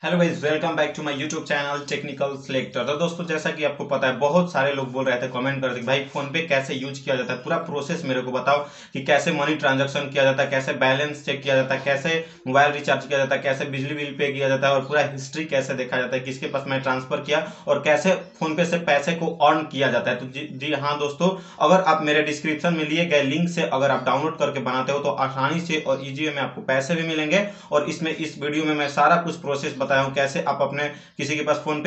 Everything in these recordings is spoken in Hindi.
Hello guys, welcome back to my YouTube channel technical selector. तो दोस्तों, जैसा कि आपको पता है, बहुत सारे लोग बोल रहे थे, कमेंट कर थे कि भाई फोन पे कैसे यूज किया जाता है, पूरा प्रोसेस मेरे को बताओ कि कैसे मनी ट्रांजैक्शन किया जाता है, कैसे बैलेंस चेक किया जाता है, कैसे मोबाइल रिचार्ज किया जाता है, कैसे बिजली बिल पे किया जाता है और पूरा हिस्ट्री कैसे देखा जाता है, किसके पास मैं ट्रांसफर किया और कैसे फोन पे से पैसे को अर्न किया जाता है। तो जी हाँ दोस्तों, अगर आप मेरे डिस्क्रिप्शन में लिए गए लिंक से अगर आप डाउनलोड करके बनाते हो तो आसानी से और इजी वे में आपको पैसे भी मिलेंगे। और इसमें इस वीडियो में मैं सारा कुछ प्रोसेस बताया हूँ, कैसे आप अपने किसी के पास फोन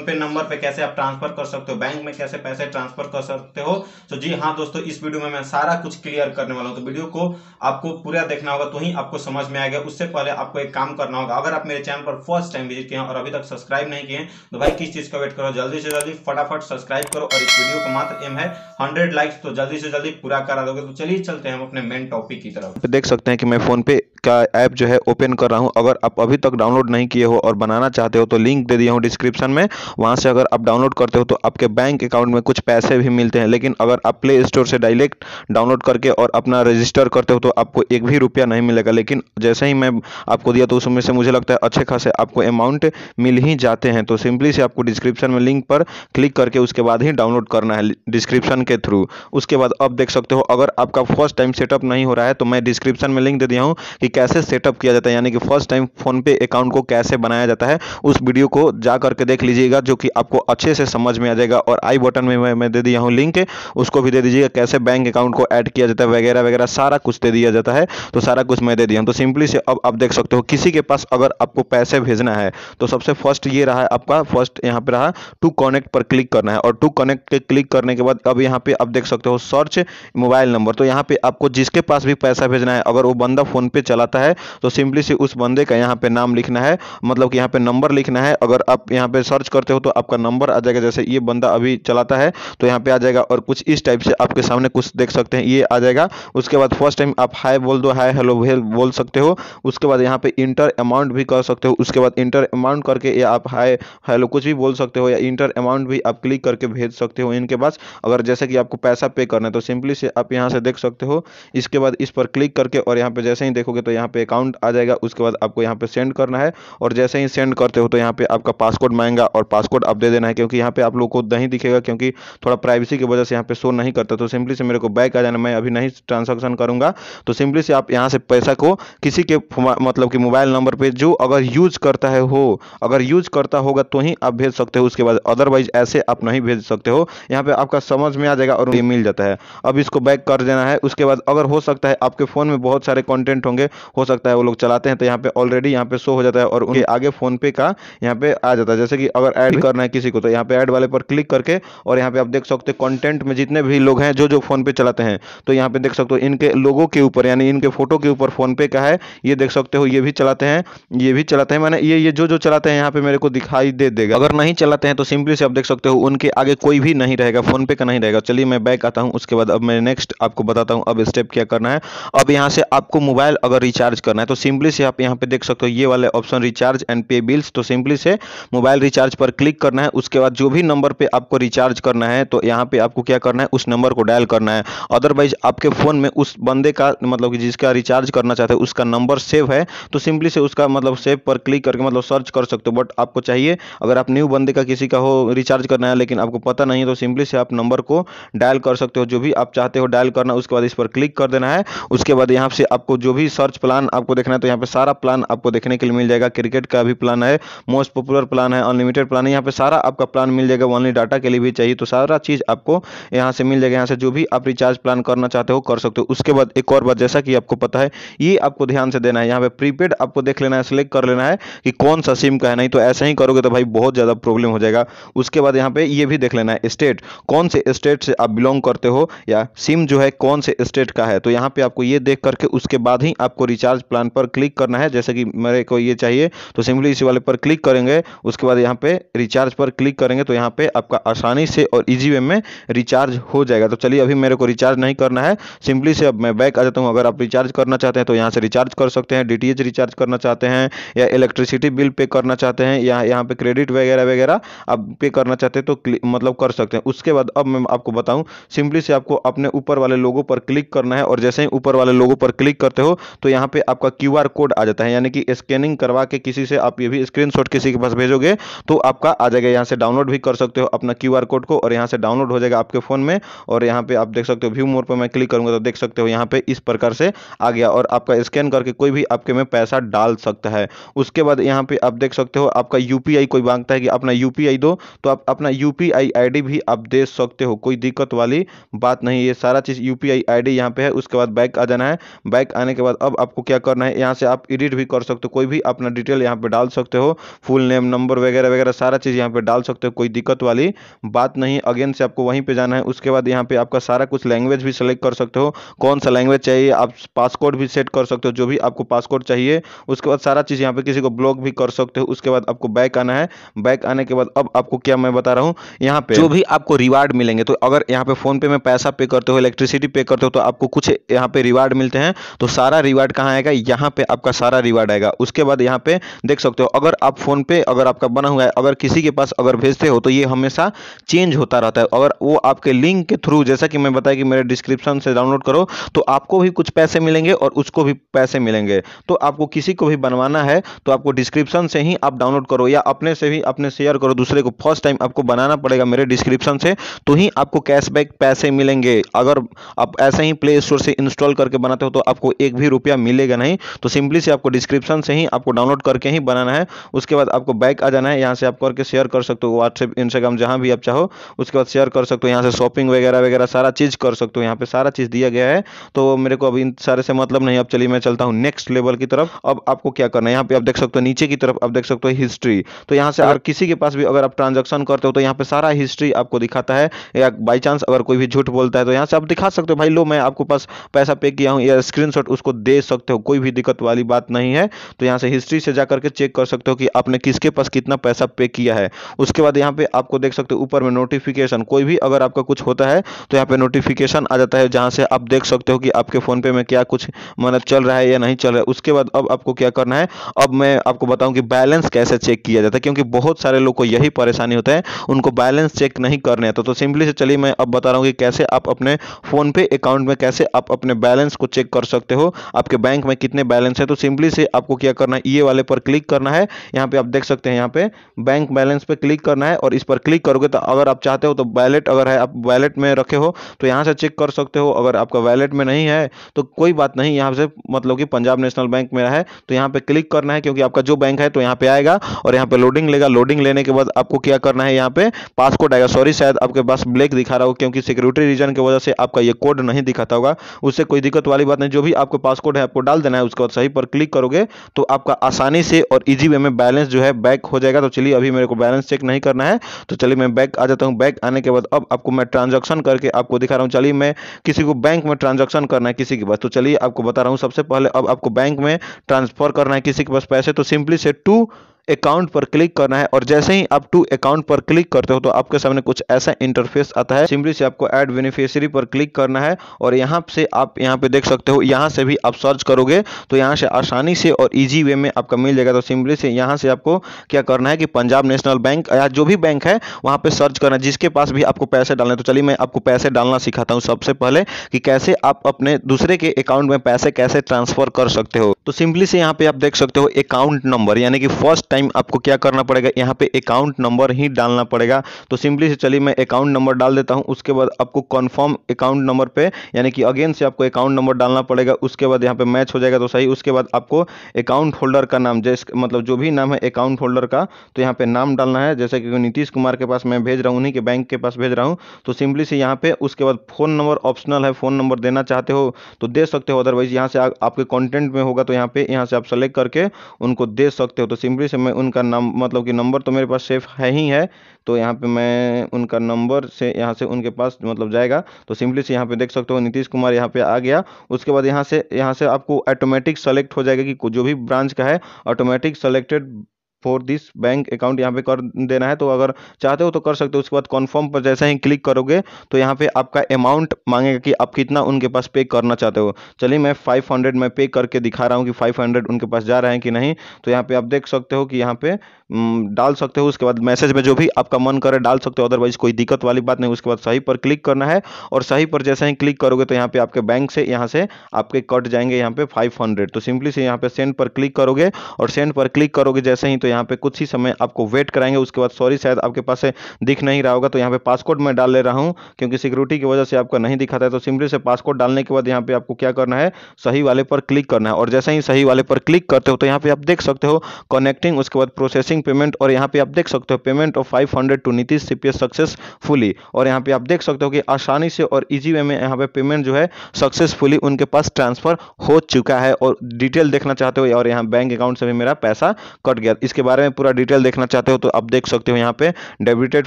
पे नंबर पे कैसे आप ट्रांसफर कर सकते हो, बैंक में कैसे पैसे ट्रांसफर कर सकते हो। तो जी हाँ दोस्तों, इस वीडियो में मैं सारा कुछ क्लियर करने वाला हूँ, तो वीडियो को आपको पूरा देखना होगा तो ही आपको समझ में आएगा। उससे पहले आपको एक काम करना होगा, अगर आप मेरे चैनल पर फर्स्ट टाइम विजिट किए हैं और अभी तक सब्सक्राइब नहीं किए तो भाई किस चीज का वेट करो, जल्दी से जल्दी फटाफट सब्सक्राइब करो। और इस वीडियो का मात्र एम है 100 लाइक्स, तो जल्दी से जल्दी पूरा करा दोगे। तो चलिए चलते हैं हम अपने मेन टॉपिक की तरफ। देख सकते हैं कि मैं फोन पे का ऐप जो है ओपन कर रहा हूं। अगर आप अभी तक डाउनलोड नहीं किए हो और बनाना चाहते हो तो लिंक दे दिया हूं डिस्क्रिप्शन में, वहां से अगर आप डाउनलोड करते हो तो आपके बैंक अकाउंट में कुछ पैसे भी मिलते हैं। लेकिन अगर आप प्ले स्टोर से डायरेक्ट डाउनलोड करके और अपना रजिस्टर करते हो तो आपको एक भी रुपया नहीं मिलेगा। लेकिन जैसे ही मैं आपको दिया तो उसमें से मुझे लगता है अच्छे खासे आपको अमाउंट मिल ही जाते हैं। तो सिंपली से आपको डिस्क्रिप्शन में लिंक पर क्लिक करके उसके बाद ही डाउनलोड करना है डिस्क्रिप्शन के थ्रू। उसके बाद अब देख सकते हो, अगर आपका फर्स्ट टाइम सेटअप नहीं हो रहा है तो मैं डिस्क्रिप्शन में लिंक दे दिया हूं कि कैसे सेटअप किया जाता है, यानी कि फर्स्ट टाइम फोन पे अकाउंट को कैसे बनाया जाता है। उस वीडियो को जा करके देख लीजिएगा, जो कि आपको अच्छे से समझ में आ जाएगा। और आई बटन में मैं दे दिया हूं लिंक, उसको भी दे दीजिएगा। कैसे बैंक अकाउंट को ऐड किया जाता है वगैरह वगैरह सारा कुछ दे दिया जाता है। तो सारा कुछ मैं दे दिया हूं। तो सिंपली से अब आप देख सकते हो, किसी के पास अगर आपको पैसे भेजना है तो सबसे फर्स्ट ये रहा है आपका, फर्स्ट यहाँ पे रहा टू कनेक्ट पर क्लिक करना है। और टू कनेक्ट पे क्लिक करने के बाद अब यहाँ पे आप देख सकते हो सर्च मोबाइल नंबर। तो यहाँ पे आपको जिसके पास भी पैसा भेजना है, अगर वो बंदा फोन पे चलाता है तो सिंपली से उस बंदे का यहाँ पे नाम लिखना है, मतलब कि यहाँ पे नंबर लिखना है। अगर आप यहाँ पे सर्च करते हो तो आपका नंबर आ जाएगा, जैसे ये बंदा अभी चलाता है तो यहाँ पे आ जाएगा। और कुछ इस टाइप से आपके सामने कुछ देख सकते हैं, ये आ जाएगा। उसके बाद फर्स्ट टाइम आप हाय बोल दो, हाय हेलो बोल सकते हो। उसके बाद यहाँ पे इंटर अमाउंट भी कर सकते हो। उसके बाद इंटर अमाउंट करके या आप हाय हेलो कुछ भी बोल सकते हो, या इंटर अमाउंट भी आप क्लिक करके भेज सकते हो इनके पास, अगर जैसे कि आपको पैसा पे करना है। तो सिंपली से आप यहाँ से देख सकते हो। इसके बाद इस पर क्लिक करके और यहाँ पे जैसे ही देखोगे तो यहाँ पे अकाउंट आ जाएगा। उसके बाद आपको यहाँ पे सेंड करना है, और जैसे ही सेंड करते हो तो यहाँ पे आपका पासकोड मांगेगा और पासकोड आप दे देना है, क्योंकि यहाँ पे आप लोग को नहीं दिखेगा, क्योंकि थोड़ा प्राइवेसी की वजह से यहाँ पे शो नहीं करता। तो सिंपली से मेरे को बैक आ जाना, मैं अभी नहीं ट्रांसैक्शन करूंगा। तो सिंपली से आप यहाँ से पैसा को किसी के मतलब कि मोबाइल नंबर पे जो अगर यूज करता है हो, अगर यूज करता होगा तो ही आप भेज सकते हो। उसके बाद अदरवाइज ऐसे आप नहीं भेज सकते हो। यहाँ पे आपका समझ में आ जाएगा और ये मिल जाता है। अब इसको बैक कर देना है। उसके बाद अगर हो सकता है आपके फोन में बहुत सारे कंटेंट होंगे, हो सकता है वो लोग चलाते हैं तो यहाँ पे ऑलरेडी यहाँ पे शो हो जाता है और उनके आगे फोन पे का यहाँ पे आ जाता है। जैसे कि अगर ऐड करना है किसी को तो यहाँ पे ऐड वाले पर क्लिक करके, और यहाँ पे आप देख सकते हो कंटेंट में जितने भी लोग हैं जो जो फोन पे चलाते हैं, तो यहाँ पे देख सकते हो इनके लोगों के ऊपर, यानी इनके फोटो के ऊपर फोन पे का है। ये देख सकते हो, ये भी चलाते हैं, ये भी चलाते हैं, मैंने ये जो जो चलाते हैं यहाँ पे मेरे को दिखाई दे देगा। अगर नहीं चलाते हैं तो सिंपली से आप देख सकते हो उनके आगे कोई भी नहीं रहेगा, फोन पे का नहीं रहेगा। चलिए मैं बैक आता हूँ। उसके बाद अब मैं नेक्स्ट आपको बताता हूँ अब स्टेप क्या करना है। अब यहाँ से आपको मोबाइल अगर रिचार्ज करना है तो सिंपली से आप यहाँ पे देख सकते हो ये वाले ऑप्शन रिचार्ज एंड पे बिल्स। तो सिंपली से मोबाइल रिचार्ज पर क्लिक करना है। उसके बाद जो भी नंबर पे आपको रिचार्ज करना है तो यहाँ पे आपको क्या करना है, उस नंबर को डायल करना है। अदरवाइज आपके फोन में उस बंदे का मतलब कि जिसका रिचार्ज करना चाहते हैं उसका नंबर सेव है तो सिंपली से उसका मतलब सेव पर क्लिक करके मतलब सर्च कर सकते हो। बट आपको चाहिए, अगर आप न्यू बंदे का किसी का हो रिचार्ज करना है लेकिन आपको पता नहीं है तो सिंपली से आप नंबर को डायल कर सकते हो, जो भी आप चाहते हो डायल करना। उसके बाद इस पर क्लिक कर देना है। उसके बाद यहाँ से आपको जो भी सर्च प्लान आपको देखना है तो यहाँ पे सारा प्लान आपको देखने के लिए मिल जाएगा। क्रिकेट का भी प्लान है, मोस्ट पॉपुलर प्लान है, अनलिमिटेड प्लान है, यहाँ पे सारा आपका प्लान मिल जाएगा। ओनली डाटा के लिए भी चाहिए तो सारा चीज आपको यहाँ से मिल जाएगा। यहाँ से जो भी आप रिचार्ज प्लान करना चाहते हो कर सकते हो। उसके बाद एक और बात, जैसा कि आपको पता है, ये आपको ध्यान से देना है। यहाँ पे प्रीपेड आपको देख लेना है, सिलेक्ट कर लेना है कि कौन सा सिम का है, नहीं तो ऐसे ही करोगे तो भाई बहुत ज्यादा प्रॉब्लम हो जाएगा। उसके बाद यहाँ पे ये भी देख लेना है स्टेट, कौन से स्टेट से आप बिलोंग करते हो, या सिम जो है कौन से स्टेट का है। तो यहाँ पे आपको ये देख करके उसके बाद ही आपको रिचार्ज प्लान पर क्लिक करना है। जैसे कि मेरे को ये चाहिए तो सिंपली इसी वाले पर क्लिक करेंगे। उसके बाद यहाँ पे रिचार्ज पर क्लिक करेंगे तो यहाँ पे आपका आसानी से और इजी वे में रिचार्ज हो जाएगा। तो चलिए अभी मेरे को रिचार्ज नहीं करना है, सिंपली से अब मैं बैक आ जाता हूँ। अगर आप रिचार्ज करना चाहते हैं तो यहाँ से रिचार्ज कर सकते हैं, डीटीएच रिचार्ज करना चाहते हैं या इलेक्ट्रिसिटी बिल पे करना चाहते हैं या यहाँ पे क्रेडिट वगैरह वगैरह आप पे करना चाहते हैं तो मतलब कर सकते हैं। उसके बाद अब मैं आपको बताऊं, सिंपली से आपको अपने ऊपर वाले लोगो पर क्लिक करना है, और जैसे ही ऊपर वाले लोगो पर क्लिक करते हो तो यहाँ पे आपका क्यूआर कोड आ जाता है, यानी कि स्कैनिंग करवा के किसी से आप ये भी स्क्रीनशॉट किसी के पास भेजोगे तो आपका आ जाएगा। यहाँ से डाउनलोड भी कर सकते हो अपना QR कोड को, और यहाँ से डाउनलोड हो जाएगा आपके फ़ोन में। और यहाँ पे आप देख सकते हो व्यू मोर पर मैं क्लिक करूंगा तो देख सकते हो यहाँ पे इस प्रकार से आ गया, और आपका स्कैन करके कोई भी आपके में पैसा डाल सकता है। उसके बाद यहाँ पे आप देख सकते हो आपका UPI कोई मांगता है कि अपना UPI दो, तो आप अपना UPI ID भी आप दे सकते हो, कोई दिक्कत वाली बात नहीं। ये सारा चीज़ UPI ID यहाँ पे है। उसके बाद बैक आ जाना है। बैक आने के बाद अब आपको क्या करना है, यहाँ से आप एडिट भी कर सकते हो, कोई भी अपना डिटेल यहाँ पे डाल सकते हो, फुल नेम, नंबर वगैरह वगैरह सारा चीज़ यहाँ पे डाल सकते हो, कोई दिक्कत वाली बात नहीं। अगेन से आपको वहीं पे जाना है। उसके बाद यहाँ पे आपका सारा कुछ लैंग्वेज भी सेलेक्ट कर सकते हो, कौन सा लैंग्वेज चाहिए। आप पासकोड भी सेट कर सकते हो, जो भी आपको पासकोड चाहिए। उसके बाद सारा चीज़ यहाँ पे किसी को ब्लॉक भी कर सकते हो। उसके बाद आपको बैक आना है। बैक आने के बाद अब आपको क्या मैं बता रहा हूँ, यहाँ पे जो भी आपको रिवार्ड मिलेंगे, तो अगर यहाँ पे फोन पे में पैसा पे करते हो, इलेक्ट्रिसिटी पे करते हो, तो आपको कुछ यहाँ पे रिवार्ड मिलते हैं। तो सारा रिवार्ड कहाँ आएगा, यहाँ पे आपका सारा रिवार्ड आएगा। उसके बाद यहाँ पे देख सकते हो अगर आप फोन पे अगर आपका बना हुआ है, अगर किसी के पास अगर भेजते हो तो ये हमेशा चेंज होता रहता है। अगर वो आपके लिंक के थ्रू, जैसा कि मैं बताया कि मेरे डिस्क्रिप्शन से डाउनलोड करो, तो आपको भी कुछ पैसे मिलेंगे और उसको भी पैसे मिलेंगे। तो आपको किसी को भी बनवाना है तो आपको डिस्क्रिप्शन से ही आप डाउनलोड करो, या अपने से भी अपने शेयर करो दूसरे को। फर्स्ट टाइम आपको बनाना पड़ेगा मेरे डिस्क्रिप्शन से, तो ही आपको कैशबैक पैसे मिलेंगे। अगर आप ऐसे ही प्ले स्टोर से इंस्टॉल करके बनाते हो तो आपको एक भी रुपया मिलेगा नहीं। तो सिंपली से आपको डिस्क्रिप्शन से ही आपको डाउनलोड करके ही बनाना है। उसके बाद आपको बैक आ जाना है। यहाँ से आप करके शेयर कर सकते हो, व्हाट्सएप, इंस्टाग्राम, जहाँ भी आप चाहो। उसके बाद शेयर कर सकते हो। यहाँ से शॉपिंग वगैरह वगैरह सारा चीज़ कर सकते हो। यहाँ पे सारा चीज़ दिया गया है। तो मेरे को अभी इन सारे से मतलब नहीं। अब चलिए मैं चलता हूँ नेक्स्ट लेवल की तरफ। अब आपको क्या करना है, यहाँ पे आप देख सकते हो नीचे की तरफ आप देख सकते हो हिस्ट्री। तो यहाँ से अगर किसी के पास भी अगर आप ट्रांजैक्शन करते हो तो यहाँ पे सारा हिस्ट्री आपको दिखाता है। या बाई चांस अगर कोई भी झूठ बोलता है तो यहाँ से आप दिखा सकते हो, भाई लो मैं आपको पास पैसा पे किया हूँ, या स्क्रीनशॉट उसको दे सकते हो, कोई भी दिक्कत वाली बात नहीं है। तो यहाँ से हिस्ट्री से जा करके चेक कर सकते हो कि आपने किसके पास कितना पैसा पे किया है। उसके बाद यहाँ पे आपको देख सकते हो ऊपर में नोटिफिकेशन, कोई भी अगर आपका कुछ होता है तो यहाँ पे नोटिफिकेशन आ जाता है, जहाँ से आप देख सकते हो कि आपके फोन पे में क्या कुछ मतलब चल रहा है या नहीं चल रहा है। उसके बाद अब आपको क्या करना है, अब मैं आपको बताऊं कि बैलेंस कैसे चेक किया जाता है, क्योंकि बहुत सारे लोग को यही परेशानी होता है, उनको बैलेंस चेक नहीं करने आता। तो सिंपली से चलिए मैं अब बता रहा हूं कि कैसे आप अपने फोन पे अकाउंट में कैसे आप अपने बैलेंस को चेक कर सकते हो, आपके बैंक में कितने बैलेंस है। तो सिंपली से आपको क्या करना है, ये वाले पर क्लिक करना है। यहाँ पे आप देख सकते हैं यहाँ पे बैंक बैलेंस पे क्लिक करना है, और इस पर क्लिक करोगे तो अगर आप चाहते हो तो वैलेट, अगर है आप वैलेट में रखे हो तो यहाँ से चेक कर सकते हो। अगर आपका वैलेट में नहीं है तो कोई बात नहीं, यहाँ से मतलब कि पंजाब नेशनल बैंक में है तो यहाँ पे क्लिक करना है, क्योंकि आपका जो बैंक है तो यहाँ पे आएगा और यहाँ पे लोडिंग लेगा। लोडिंग लेने के बाद आपको क्या करना है, यहाँ पे पासकोड आएगा। सॉरी शायद आपके पास ब्लैक दिखा रहा हो, क्योंकि सिक्योरिटी रीजन की वजह से आपका ये कोड नहीं दिखाता होगा। उससे कोई दिक्कत वाली बात नहीं, जो भी आपको पासकोड है आपको डाल देना है। उसके बाद सही पर क्लिक करोगे तो आपका आसानी से और इजी वे में बैलेंस जो है बैक हो जाएगा। तो चलिए अभी मेरे को बैलेंस चेक नहीं करना है, तो चलिए मैं बैक आ जाता हूँ। बैक आने के बाद अब आपको मैं ट्रांजैक्शन करके आपको दिखा रहा हूँ। चलिए मैं किसी को बैंक में ट्रांजैक्शन करना है किसी के पास, तो चलिए आपको बता रहा हूँ। सबसे पहले अब आपको बैंक में ट्रांसफर करना है किसी के पास पैसे, तो सिंपली से टू अकाउंट पर क्लिक करना है। और जैसे ही आप टू अकाउंट पर क्लिक करते हो तो आपके सामने कुछ ऐसा इंटरफेस आता है। सिंपली से आपको ऐड बेनिफिशियरी पर क्लिक करना है, और यहाँ से आप यहाँ पे देख सकते हो, यहाँ से भी आप सर्च करोगे तो यहाँ से आसानी से और इजी वे में आपका मिल जाएगा। तो सिंपली से यहाँ से आपको क्या करना है कि पंजाब नेशनल बैंक या जो भी बैंक है वहाँ पे सर्च करना है, जिसके पास भी आपको पैसे डालने। तो चलिए मैं आपको पैसे डालना सिखाता हूँ सबसे पहले, कि कैसे आप अपने दूसरे के अकाउंट में पैसे कैसे ट्रांसफर कर सकते हो। तो सिंपली से यहाँ पे आप देख सकते हो अकाउंट नंबर, यानी कि फर्स्ट टाइम आपको क्या करना पड़ेगा, यहाँ पे अकाउंट नंबर ही डालना पड़ेगा। तो सिंपली से चलिए मैं अकाउंट नंबर डाल देता हूँ। उसके बाद आपको कंफर्म अकाउंट नंबर पे, यानी कि अगेन से आपको अकाउंट नंबर डालना पड़ेगा। उसके बाद यहाँ पे मैच हो जाएगा तो सही। उसके बाद आपको अकाउंट होल्डर का नाम, जैसे मतलब जो भी नाम है अकाउंट होल्डर का, तो यहाँ पे नाम डालना है। जैसे कि नीतीश कुमार के पास मैं भेज रहा हूँ, उन्हीं के बैंक के पास भेज रहा हूँ, तो सिंपली से यहाँ पे उसके बाद फ़ोन नंबर ऑप्शनल है, फ़ोन नंबर देना चाहते हो तो दे सकते हो, अदरवाइज यहाँ से आपके कॉन्टेंट में होगा तो यहाँ से आप सेलेक्ट करके उनको दे सकते हो। तो सिंपली से मैं उनका नाम, मतलब कि नंबर तो मेरे पास सेफ है ही है, तो यहाँ पे मैं उनका नंबर से यहाँ से उनके पास मतलब जाएगा। तो सिंपली से यहाँ पे देख सकते हो नीतीश कुमार यहाँ पे आ गया। उसके बाद यहाँ से आपको ऑटोमेटिक सेलेक्ट हो जाएगा कि जो भी ब्रांच का है, automatic selected for this bank account यहाँ पे कर देना है। तो अगर चाहते हो तो कर सकते हो। उसके बाद कन्फर्म पर जैसे ही क्लिक करोगे तो यहाँ पे आपका अमाउंट मांगेगा कि आप कितना उनके पास पे करना चाहते हो। चलिए मैं 500 में पे करके दिखा रहा हूँ कि 500 उनके पास जा रहे हैं कि नहीं। तो यहाँ पे आप देख सकते हो कि यहाँ पे डाल सकते हो। उसके बाद मैसेज में जो भी आपका मन करे डाल सकते हो, अदरवाइज कोई दिक्कत वाली बात नहीं। उसके बाद सही पर क्लिक करना है और सही पर जैसे ही क्लिक करोगे तो यहाँ पे आपके बैंक से यहाँ से आपके कट जाएंगे यहाँ पे 500। तो सिंपली से यहाँ पे सेंड पर क्लिक करोगे और सेंड पर क्लिक करोगे जैसे ही, तो यहाँ पे कुछ ही समय आपको वेट कराएंगे। उसके बाद सॉरी शायद आपके पास से दिख नहीं रहा होगा, तो यहाँ पे पासकोड मैं डाल ले रहा हूँ क्योंकि सिक्योरिटी की वजह से आपका नहीं दिखाता है। तो सिंपली से पासकोड डालने के बाद यहाँ पे आपको क्या करना है, सही वाले पर क्लिक करना है। और जैसे ही सही वाले पर क्लिक करते हो तो यहाँ पे आप देख सकते हो कनेक्टिंग, उसके बाद प्रोसेसिंग पेमेंट, और यहाँ पे आप देख सकते हो payment of 500 to Nitish CPS successfully. और यहाँ पे आप देख सकते हो कि आसानी से और इजी वे में यहाँ पे पेमेंट जो है सक्सेसफुली उनके पास ट्रांसफर हो चुका है। और डिटेल देखना चाहते हो और यहाँ बैंक अकाउंट से भी मेरा पैसा कट गया, इसके बारे में पूरा डिटेल देखना चाहते हो तो आप देख सकते हो यहाँ पे डेबिटेड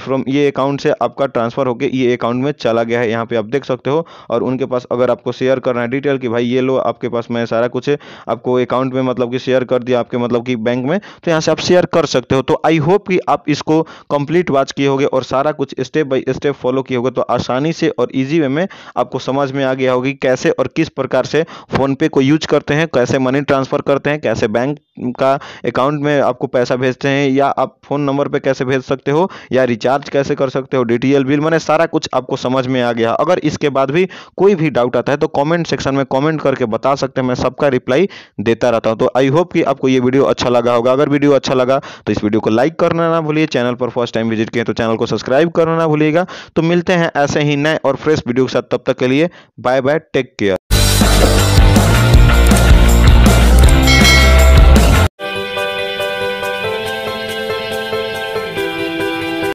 फ्रॉम ये अकाउंट से आपका ट्रांसफर होकर ये अकाउंट में चला गया है, यहाँ पे आप देख सकते हो। और उनके पास अगर आपको शेयर करना है डिटेल कि भाई ये लो आपके पास मैं सारा कुछ आपको अकाउंट में मतलब कि शेयर कर दिया आपके मतलब कि बैंक में, तो यहाँ से आप शेयर कर सकते हो। तो आई होप कि आप इसको कंप्लीट वॉच किए होगे और सारा कुछ स्टेप बाय स्टेप फॉलो किए होगे, तो आसानी से और इजी वे में आपको समझ में आ गया होगी कैसे और किस प्रकार से फोन पे को यूज करते हैं, कैसे मनी ट्रांसफर करते हैं, कैसे बैंक का अकाउंट में आपको पैसा भेजते हैं, या आप फोन नंबर पे कैसे भेज सकते हो, या रिचार्ज कैसे कर सकते हो, डीटीएल बिल, मैंने सारा कुछ आपको समझ में आ गया। अगर इसके बाद भी कोई भी डाउट आता है तो कमेंट सेक्शन में कमेंट करके बता सकते हैं, मैं सबका रिप्लाई देता रहता हूं। तो आई होप कि आपको ये वीडियो अच्छा लगा होगा। अगर वीडियो अच्छा लगा तो इस वीडियो को लाइक करना ना भूलिए, चैनल पर फर्स्ट टाइम विजिट किए तो चैनल को सब्सक्राइब करना ना भूलिएगा। तो मिलते हैं ऐसे ही नए और फ्रेश वीडियो के साथ, तब तक के लिए बाय बाय, टेक केयर।